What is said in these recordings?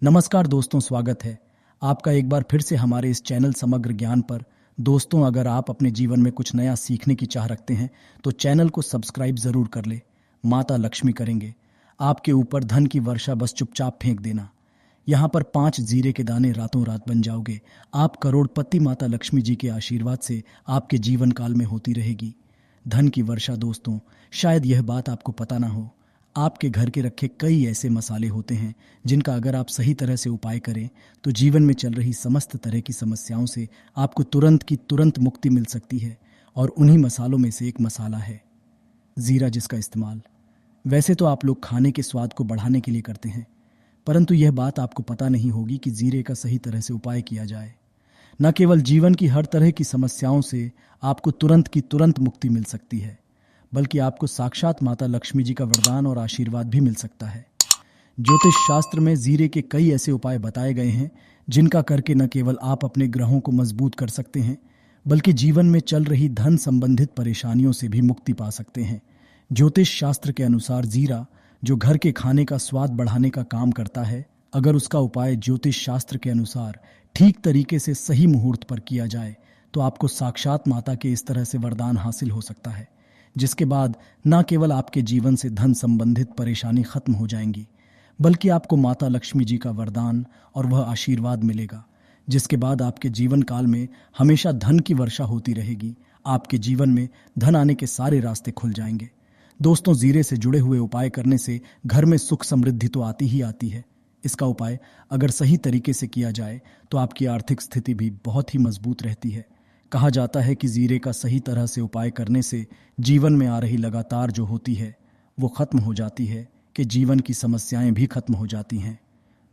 नमस्कार दोस्तों, स्वागत है आपका एक बार फिर से हमारे इस चैनल समग्र ज्ञान पर। दोस्तों, अगर आप अपने जीवन में कुछ नया सीखने की चाह रखते हैं तो चैनल को सब्सक्राइब जरूर कर ले। माता लक्ष्मी करेंगे आपके ऊपर धन की वर्षा, बस चुपचाप फेंक देना। यहाँ पर 5 जीरे के दाने रातों रात बन जाओगे। आप करोड़पति माता लक्ष्मी जी के आशीर्वाद से आपके जीवन काल में होती रहेगी धन की वर्षा। दोस्तों, शायद यह बात आपको पता ना हो, आपके घर के रखे कई ऐसे मसाले होते हैं जिनका अगर आप सही तरह से उपाय करें तो जीवन में चल रही समस्त तरह की समस्याओं से आपको तुरंत की तुरंत मुक्ति मिल सकती है। और उन्हीं मसालों में से एक मसाला है जीरा, जिसका इस्तेमाल वैसे तो आप लोग खाने के स्वाद को बढ़ाने के लिए करते हैं, परंतु यह बात आपको पता नहीं होगी कि जीरे का सही तरह से उपाय किया जाए। न केवल जीवन की हर तरह की समस्याओं से आपको तुरंत की तुरंत मुक्ति मिल सकती है, बल्कि आपको साक्षात माता लक्ष्मी जी का वरदान और आशीर्वाद भी मिल सकता है। ज्योतिष शास्त्र में जीरे के कई ऐसे उपाय बताए गए हैं जिनका करके न केवल आप अपने ग्रहों को मजबूत कर सकते हैं, बल्कि जीवन में चल रही धन संबंधित परेशानियों से भी मुक्ति पा सकते हैं। ज्योतिष शास्त्र के अनुसार जीरा, जो घर के खाने का स्वाद बढ़ाने का काम करता है, अगर उसका उपाय ज्योतिष शास्त्र के अनुसार ठीक तरीके से सही मुहूर्त पर किया जाए तो आपको साक्षात माता के इस तरह से वरदान हासिल हो सकता है, जिसके बाद न केवल आपके जीवन से धन संबंधित परेशानी खत्म हो जाएंगी, बल्कि आपको माता लक्ष्मी जी का वरदान और वह आशीर्वाद मिलेगा, जिसके बाद आपके जीवन काल में हमेशा धन की वर्षा होती रहेगी। आपके जीवन में धन आने के सारे रास्ते खुल जाएंगे। दोस्तों, जीरे से जुड़े हुए उपाय करने से घर में सुख समृद्धि तो आती ही आती है। इसका उपाय अगर सही तरीके से किया जाए तो आपकी आर्थिक स्थिति भी बहुत ही मजबूत रहती है। कहा जाता है कि जीरे का सही तरह से उपाय करने से जीवन में आ रही लगातार जो होती है वो खत्म हो जाती है, कि जीवन की समस्याएं भी खत्म हो जाती हैं।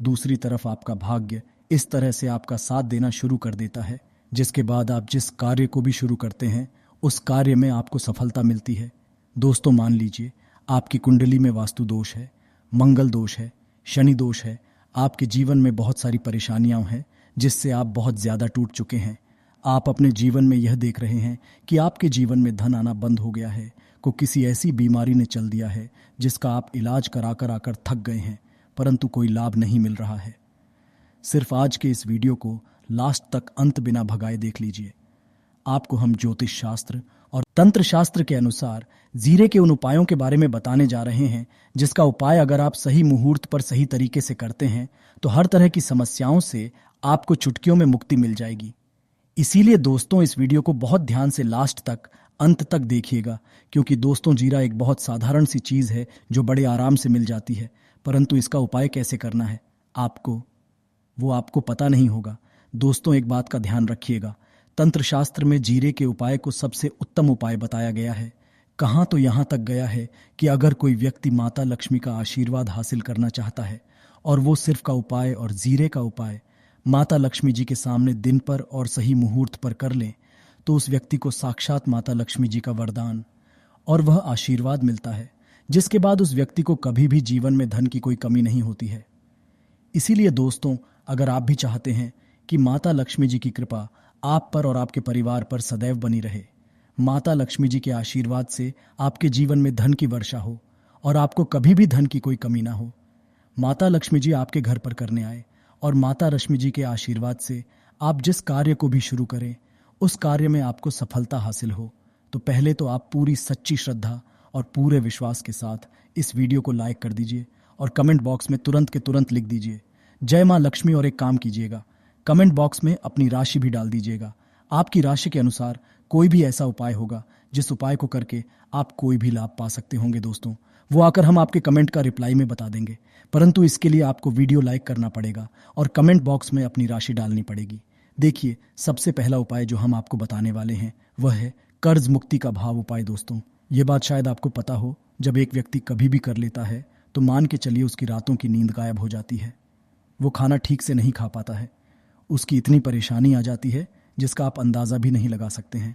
दूसरी तरफ आपका भाग्य इस तरह से आपका साथ देना शुरू कर देता है, जिसके बाद आप जिस कार्य को भी शुरू करते हैं उस कार्य में आपको सफलता मिलती है। दोस्तों, मान लीजिए आपकी कुंडली में वास्तु दोष है, मंगल दोष है, शनि दोष है, आपके जीवन में बहुत सारी परेशानियां हैं जिससे आप बहुत ज्यादा टूट चुके हैं। आप अपने जीवन में यह देख रहे हैं कि आपके जीवन में धन आना बंद हो गया है, को किसी ऐसी बीमारी ने चल दिया है जिसका आप इलाज करा कर आकर थक गए हैं, परंतु कोई लाभ नहीं मिल रहा है। सिर्फ आज के इस वीडियो को लास्ट तक अंत बिना भगाए देख लीजिए। आपको हम ज्योतिष शास्त्र और तंत्र शास्त्र के अनुसार जीरे के उन उपायों के बारे में बताने जा रहे हैं जिसका उपाय अगर आप सही मुहूर्त पर सही तरीके से करते हैं तो हर तरह की समस्याओं से आपको चुटकियों में मुक्ति मिल जाएगी। इसीलिए दोस्तों, इस वीडियो को बहुत ध्यान से लास्ट तक अंत तक देखिएगा, क्योंकि दोस्तों, जीरा एक बहुत साधारण सी चीज है जो बड़े आराम से मिल जाती है, परंतु इसका उपाय कैसे करना है आपको पता नहीं होगा। दोस्तों, एक बात का ध्यान रखिएगा, तंत्र शास्त्र में जीरे के उपाय को सबसे उत्तम उपाय बताया गया है। कहाँ तो यहाँ तक गया है कि अगर कोई व्यक्ति माता लक्ष्मी का आशीर्वाद हासिल करना चाहता है और वो सिर्फ का उपाय और जीरे का उपाय माता लक्ष्मी जी के सामने दिन पर और सही मुहूर्त पर कर लें तो उस व्यक्ति को साक्षात माता लक्ष्मी जी का वरदान और वह आशीर्वाद मिलता है, जिसके बाद उस व्यक्ति को कभी भी जीवन में धन की कोई कमी नहीं होती है। इसीलिए दोस्तों, अगर आप भी चाहते हैं कि माता लक्ष्मी जी की कृपा आप पर और आपके परिवार पर सदैव बनी रहे, माता लक्ष्मी जी के आशीर्वाद से आपके जीवन में धन की वर्षा हो और आपको कभी भी धन की कोई कमी ना हो, माता लक्ष्मी जी आपके घर पर करने आए और माता लक्ष्मी जी के आशीर्वाद से आप जिस कार्य को भी शुरू करें उस कार्य में आपको सफलता हासिल हो, तो पहले तो आप पूरी सच्ची श्रद्धा और पूरे विश्वास के साथ इस वीडियो को लाइक कर दीजिए और कमेंट बॉक्स में तुरंत के तुरंत लिख दीजिए जय मां लक्ष्मी। और एक काम कीजिएगा, कमेंट बॉक्स में अपनी राशि भी डाल दीजिएगा। आपकी राशि के अनुसार कोई भी ऐसा उपाय होगा जिस उपाय को करके आप कोई भी लाभ पा सकते होंगे दोस्तों, वो आकर हम आपके कमेंट का रिप्लाई में बता देंगे, परंतु इसके लिए आपको वीडियो लाइक करना पड़ेगा और कमेंट बॉक्स में अपनी राशि डालनी पड़ेगी। देखिए, सबसे पहला उपाय जो हम आपको बताने वाले हैं वह है कर्ज मुक्ति का भाव उपाय। दोस्तों, ये बात शायद आपको पता हो, जब एक व्यक्ति कभी भी कर लेता है तो मान के चलिए उसकी रातों की नींद गायब हो जाती है, वो खाना ठीक से नहीं खा पाता है, उसकी इतनी परेशानी आ जाती है जिसका आप अंदाज़ा भी नहीं लगा सकते हैं।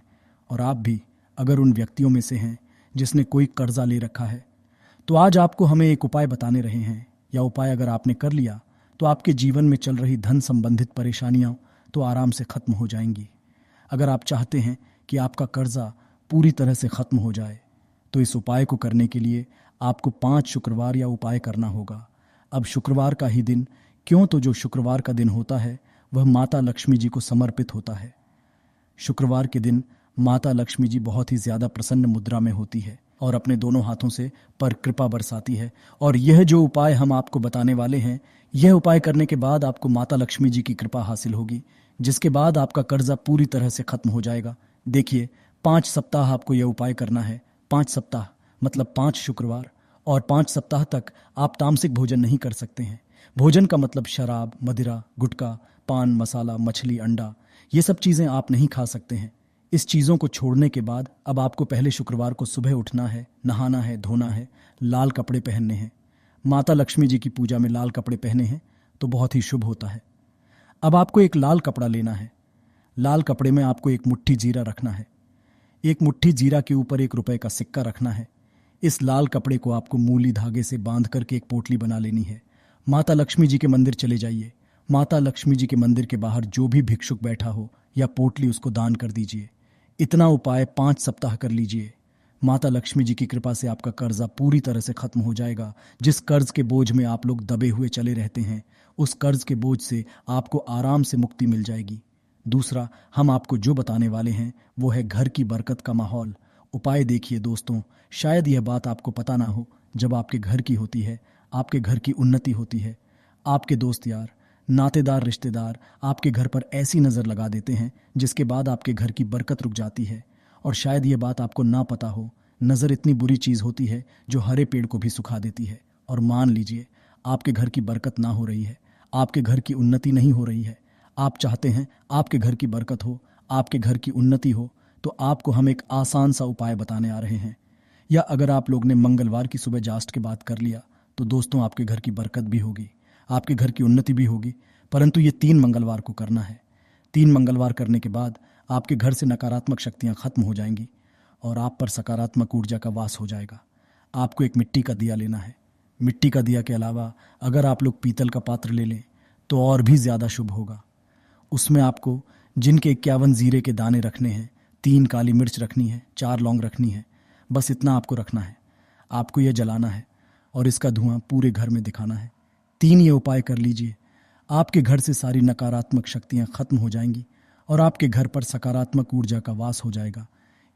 और आप भी अगर उन व्यक्तियों में से हैं जिसने कोई कर्जा ले रखा है, तो आज आपको हमें एक उपाय बताने रहे हैं। या उपाय अगर आपने कर लिया तो आपके जीवन में चल रही धन संबंधित परेशानियां तो आराम से खत्म हो जाएंगी। अगर आप चाहते हैं कि आपका कर्जा पूरी तरह से खत्म हो जाए तो इस उपाय को करने के लिए आपको 5 शुक्रवार या उपाय करना होगा। अब शुक्रवार का ही दिन क्यों? तो जो शुक्रवार का दिन होता है वह माता लक्ष्मी जी को समर्पित होता है। शुक्रवार के दिन माता लक्ष्मी जी बहुत ही ज्यादा प्रसन्न मुद्रा में होती है और अपने दोनों हाथों से पर कृपा बरसाती है। और यह जो उपाय हम आपको बताने वाले हैं, यह उपाय करने के बाद आपको माता लक्ष्मी जी की कृपा हासिल होगी, जिसके बाद आपका कर्जा पूरी तरह से खत्म हो जाएगा। देखिए, 5 सप्ताह आपको यह उपाय करना है। 5 सप्ताह मतलब 5 शुक्रवार, और 5 सप्ताह तक आप तामसिक भोजन नहीं कर सकते हैं। भोजन का मतलब शराब, मदिरा, गुटखा, पान मसाला, मछली, अंडा, ये सब चीज़ें आप नहीं खा सकते हैं। इस चीज़ों को छोड़ने के बाद अब आपको पहले शुक्रवार को सुबह उठना है, नहाना है, धोना है, लाल कपड़े पहनने हैं। माता लक्ष्मी जी की पूजा में लाल कपड़े पहने हैं तो बहुत ही शुभ होता है। अब आपको एक लाल कपड़ा लेना है। लाल कपड़े में आपको एक मुट्ठी जीरा रखना है। एक मुट्ठी जीरा के ऊपर 1 रुपए का सिक्का रखना है। इस लाल कपड़े को आपको मूली धागे से बांध करके एक पोटली बना लेनी है। माता लक्ष्मी जी के मंदिर चले जाइए। माता लक्ष्मी जी के मंदिर के बाहर जो भी भिक्षुक बैठा हो या पोटली, उसको दान कर दीजिए। इतना उपाय 5 सप्ताह कर लीजिए। माता लक्ष्मी जी की कृपा से आपका कर्जा पूरी तरह से खत्म हो जाएगा। जिस कर्ज के बोझ में आप लोग दबे हुए चले रहते हैं, उस कर्ज के बोझ से आपको आराम से मुक्ति मिल जाएगी। दूसरा, हम आपको जो बताने वाले हैं वो है घर की बरकत का माहौल। उपाय देखिए दोस्तों, शायद यह बात आपको पता ना हो, जब आपके घर की होती है, आपके घर की उन्नति होती है, आपके दोस्त यार, नातेदार, रिश्तेदार आपके घर पर ऐसी नज़र लगा देते हैं जिसके बाद आपके घर की बरकत रुक जाती है। और शायद ये बात आपको ना पता हो, नज़र इतनी बुरी चीज़ होती है जो हरे पेड़ को भी सुखा देती है। और मान लीजिए आपके घर की बरकत ना हो रही है, आपके घर की उन्नति नहीं हो रही है, आप चाहते हैं आपके घर की बरकत हो, आपके घर की उन्नति हो, तो आपको हम एक आसान सा उपाय बताने आ रहे हैं। या अगर आप लोग ने मंगलवार की सुबह जास्ट के बाद कर लिया तो दोस्तों आपके घर की बरकत भी होगी, आपके घर की उन्नति भी होगी। परंतु ये 3 मंगलवार को करना है। 3 मंगलवार करने के बाद आपके घर से नकारात्मक शक्तियां खत्म हो जाएंगी और आप पर सकारात्मक ऊर्जा का वास हो जाएगा। आपको एक मिट्टी का दिया लेना है। मिट्टी का दिया के अलावा अगर आप लोग पीतल का पात्र ले लें तो और भी ज़्यादा शुभ होगा। उसमें आपको जिनके 51 जीरे के दाने रखने हैं, 3 काली मिर्च रखनी है, 4 लौंग रखनी है, बस इतना आपको रखना है। आपको यह जलाना है और इसका धुआं पूरे घर में दिखाना है। 3 ये उपाय कर लीजिए, आपके घर से सारी नकारात्मक शक्तियां खत्म हो जाएंगी और आपके घर पर सकारात्मक ऊर्जा का वास हो जाएगा।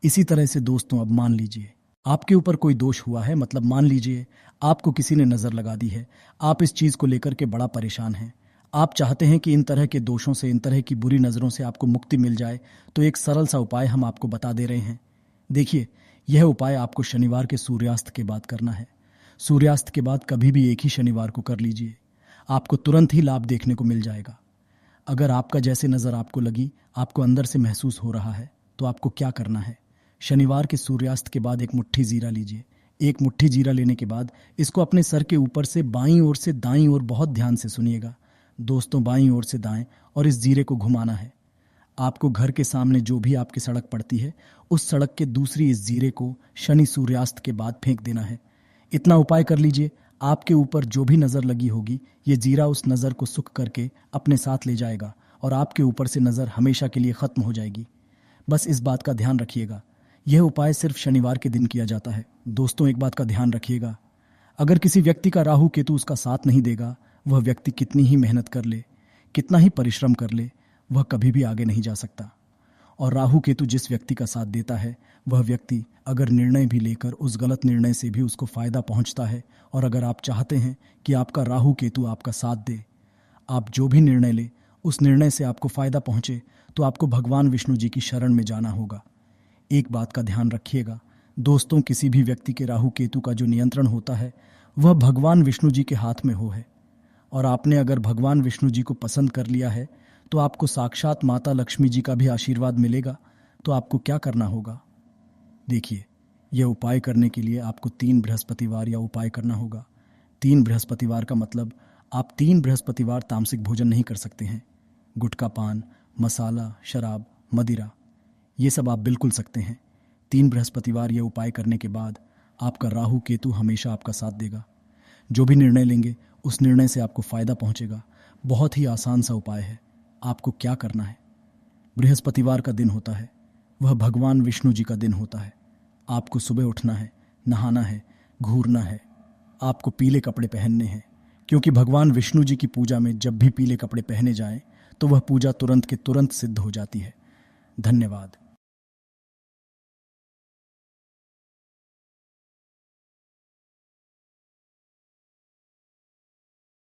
इसी तरह से दोस्तों, अब मान लीजिए आपके ऊपर कोई दोष हुआ है, मतलब मान लीजिए आपको किसी ने नज़र लगा दी है, आप इस चीज़ को लेकर के बड़ा परेशान हैं, आप चाहते हैं कि इन तरह के दोषों से, इन तरह की बुरी नज़रों से आपको मुक्ति मिल जाए, तो एक सरल सा उपाय हम आपको बता दे रहे हैं। देखिए, यह उपाय आपको शनिवार के सूर्यास्त के बाद करना है। सूर्यास्त के बाद कभी भी एक ही शनिवार को कर लीजिए, आपको तुरंत ही लाभ देखने को मिल जाएगा। अगर आपका जैसे नज़र आपको लगी, आपको अंदर से महसूस हो रहा है, तो आपको क्या करना है, शनिवार के सूर्यास्त के बाद एक मुट्ठी जीरा लीजिए। एक मुट्ठी जीरा लेने के बाद इसको अपने सर के ऊपर से बाईं ओर से दाईं ओर, बहुत ध्यान से सुनिएगा दोस्तों, बाईं ओर से दाएं, और इस जीरे को घुमाना है। आपको घर के सामने जो भी आपकी सड़क पड़ती है, उस सड़क के दूसरी इस जीरे को शनि सूर्यास्त के बाद फेंक देना है। इतना उपाय कर लीजिए, आपके ऊपर जो भी नज़र लगी होगी, ये जीरा उस नज़र को सुख करके अपने साथ ले जाएगा और आपके ऊपर से नज़र हमेशा के लिए ख़त्म हो जाएगी। बस इस बात का ध्यान रखिएगा, यह उपाय सिर्फ शनिवार के दिन किया जाता है। दोस्तों, एक बात का ध्यान रखिएगा, अगर किसी व्यक्ति का राहु केतु उसका साथ नहीं देगा, वह व्यक्ति कितनी ही मेहनत कर ले, कितना ही परिश्रम कर ले, वह कभी भी आगे नहीं जा सकता। और राहु केतु जिस व्यक्ति का साथ देता है, वह व्यक्ति अगर निर्णय भी लेकर उस गलत निर्णय से भी उसको फायदा पहुंचता है। और अगर आप चाहते हैं कि आपका राहु केतु आपका साथ दे, आप जो भी निर्णय ले उस निर्णय से आपको फायदा पहुंचे, तो आपको भगवान विष्णु जी की शरण में जाना होगा। एक बात का ध्यान रखिएगा दोस्तों, किसी भी व्यक्ति के राहु केतु का जो नियंत्रण होता है, वह भगवान विष्णु जी के हाथ में हो है। और आपने अगर भगवान विष्णु जी को पसंद कर लिया है, तो आपको साक्षात माता लक्ष्मी जी का भी आशीर्वाद मिलेगा। तो आपको क्या करना होगा, देखिए, यह उपाय करने के लिए आपको 3 बृहस्पतिवार या उपाय करना होगा। 3 बृहस्पतिवार का मतलब आप 3 बृहस्पतिवार तामसिक भोजन नहीं कर सकते हैं। गुटखा, पान, मसाला, शराब, मदिरा, ये सब आप बिल्कुल सकते हैं। 3 बृहस्पतिवार यह उपाय करने के बाद आपका राहु केतु हमेशा आपका साथ देगा। जो भी निर्णय लेंगे उस निर्णय से आपको फायदा पहुंचेगा। बहुत ही आसान सा उपाय है। आपको क्या करना है, बृहस्पतिवार का दिन होता है, वह भगवान विष्णु जी का दिन होता है। आपको सुबह उठना है, नहाना है, घूरना है, आपको पीले कपड़े पहनने हैं, क्योंकि भगवान विष्णु जी की पूजा में जब भी पीले कपड़े पहने जाएं तो वह पूजा तुरंत के तुरंत सिद्ध हो जाती है। धन्यवाद।